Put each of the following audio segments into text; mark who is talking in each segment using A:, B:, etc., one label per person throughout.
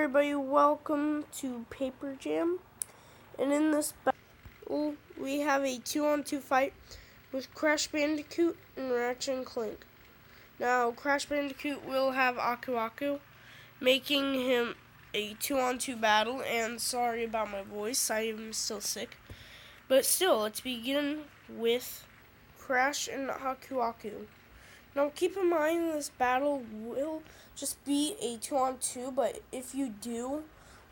A: everybody, welcome to Paper Jam. And in this battle, we have a 2-on-2 fight with Crash Bandicoot and Ratchet and Clank. Now, Crash Bandicoot will have Aku Aku, making him a 2-on-2 battle. And sorry about my voice, I am still sick. But still, let's begin with Crash and Aku Aku. Now, keep in mind this battle will just be a 2-on-2, but if you do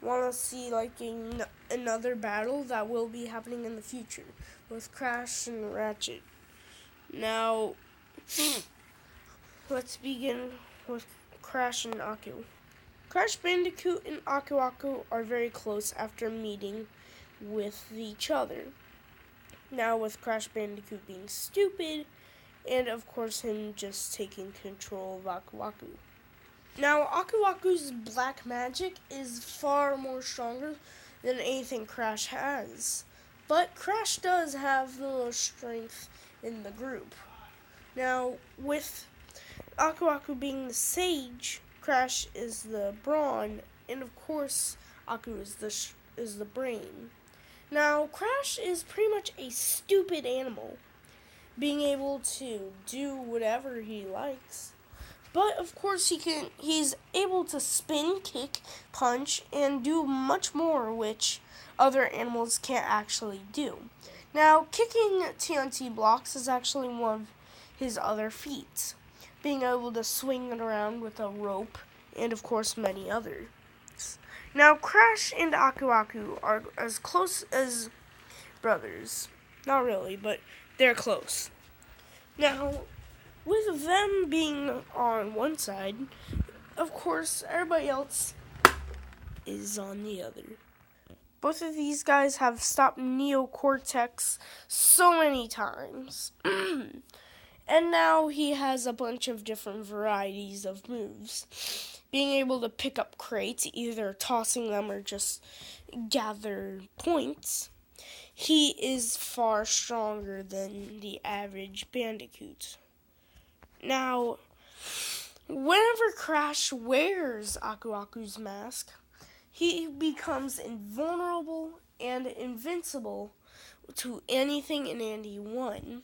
A: want to see like another battle, that will be happening in the future with Crash and Ratchet. Now, let's begin with Crash and Aku. Crash Bandicoot and Aku Aku are very close after meeting with each other. Now, with Crash Bandicoot being stupid, and of course him just taking control of Aku Aku. Now, Aku Aku's black magic is far more stronger than anything Crash has. But Crash does have the most strength in the group. Now, with Aku Aku being the sage, Crash is the brawn, and of course Aku is the brain. Now, Crash is pretty much a stupid animal, being able to do whatever he likes. But of course he's able to spin, kick, punch, and do much more which other animals can't actually do. Now, kicking TNT blocks is actually one of his other feats, being able to swing it around with a rope, and of course many others. Now, Crash and Aku Aku are as close as brothers. Not really, but they're close. Now, with them being on one side, of course, everybody else is on the other. Both of these guys have stopped Neocortex so many times. And now he has a bunch of different varieties of moves. Being able to pick up crates, either tossing them or just gather points. He is far stronger than the average Bandicoot. Now, whenever Crash wears Aku Aku's mask, he becomes invulnerable and invincible to anything and anyone.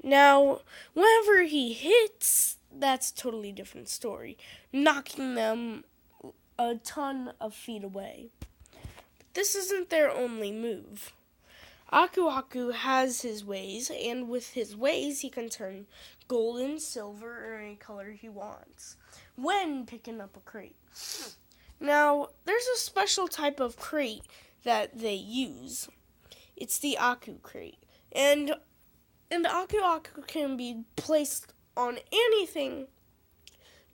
A: Now, whenever he hits, that's a totally different story, knocking them a ton of feet away. But this isn't their only move. Aku Aku has his ways, and with his ways, he can turn golden, silver, or any color he wants when picking up a crate. Now, there's a special type of crate that they use. It's the Aku crate. And Aku Aku can be placed on anything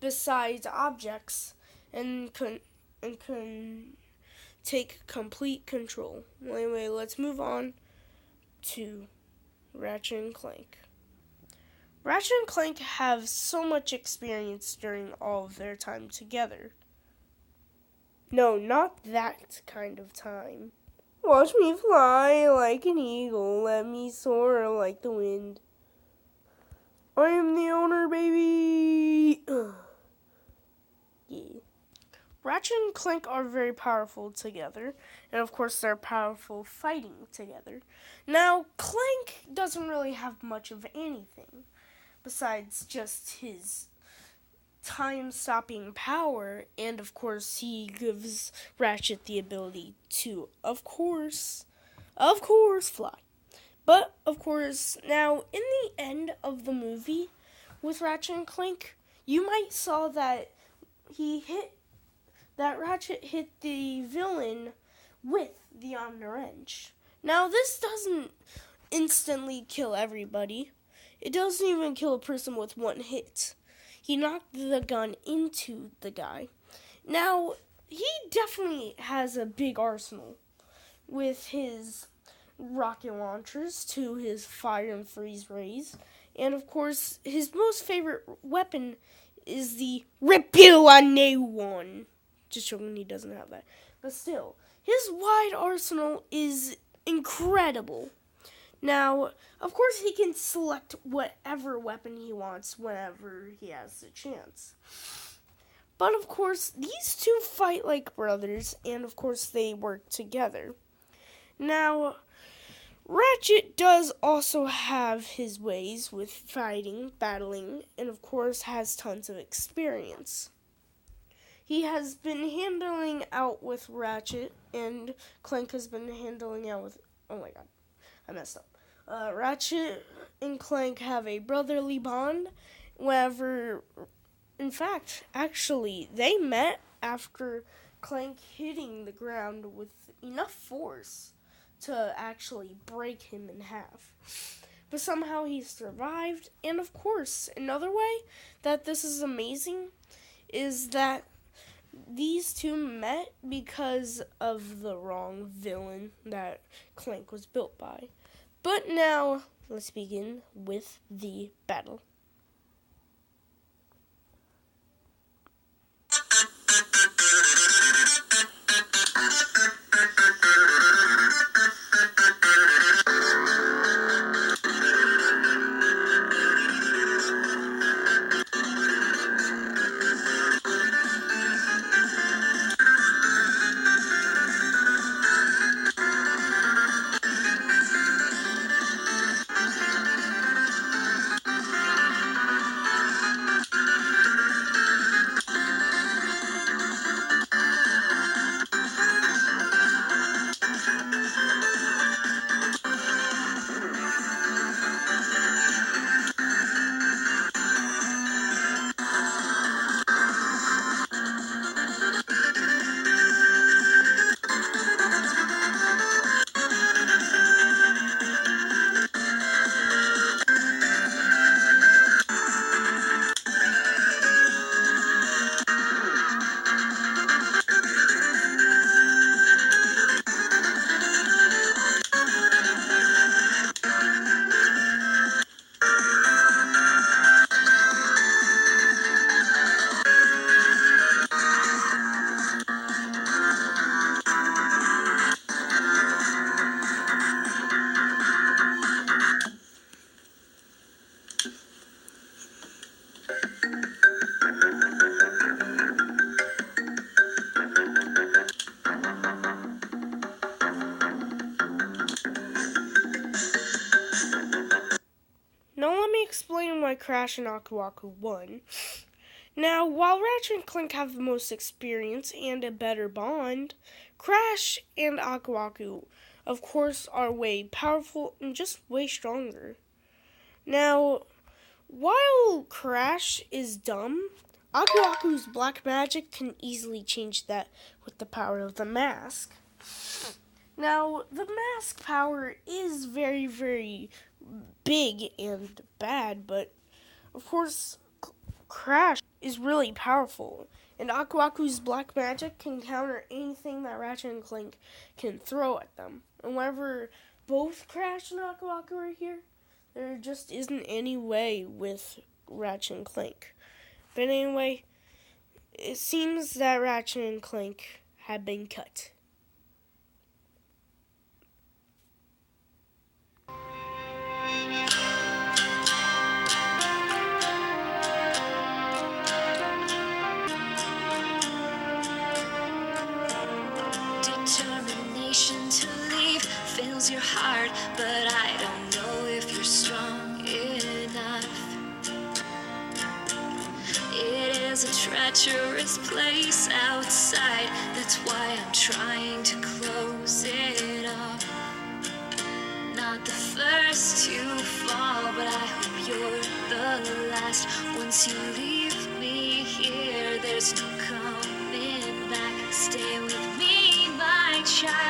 A: besides objects and can take complete control. Anyway, let's move on to Ratchet and Clank. Ratchet and Clank have so much experience during all of their time together. No, not that kind of time. Watch me fly like an eagle, let me soar like the wind. I am the owner, baby! Yeah. Ratchet and Clank are very powerful together, and of course they're powerful fighting together. Now, Clank doesn't really have much of anything, besides just his time-stopping power, and of course he gives Ratchet the ability to, of course, fly. But, of course, now, in the end of the movie with Ratchet and Clank, you might saw that Ratchet hit the villain with the Omni-Wrench. Now, this doesn't instantly kill everybody. It doesn't even kill a person with one hit. He knocked the gun into the guy. Now, he definitely has a big arsenal with his rocket launchers to his fire and freeze rays. And, of course, his most favorite weapon is the Rip You a New One. Just joking, he doesn't have that. But still, his wide arsenal is incredible. Now, of course, he can select whatever weapon he wants whenever he has the chance. But of course, these two fight like brothers, and of course they work together. Now, Ratchet does also have his ways with fighting, battling, and of course has tons of experience. He has been handling out with Ratchet, and Clank has been handling out with... Oh my god, I messed up. Ratchet and Clank have a brotherly bond, whenever... In fact, actually, they met after Clank hitting the ground with enough force to actually break him in half. But somehow he survived, and of course, another way that this is amazing is that these two met because of the wrong villain that Clank was built by. But now, let's begin with the battle. Now let me explain why Crash and Aku Aku won. Now, while Ratchet and Clank have the most experience and a better bond, Crash and Aku Aku, of course, are way powerful and just way stronger. Now, while Crash is dumb, Aku Aku's black magic can easily change that with the power of the mask. Now, the mask power is very, very big and bad, but of course, Crash is really powerful, and Aku Aku's black magic can counter anything that Ratchet and Clank can throw at them. And whenever both Crash and Aku Aku are here, there just isn't any way with Ratchet and Clank. But anyway, it seems that Ratchet and Clank have been cut.
B: Determination to leave fills your heart, but I don't know if you're strong enough. It is a treacherous place outside, that's why I'm trying to close it off. Not the first to fall, but I hope you're the last. Once you leave me here, there's no coming back. Stay with me, my child.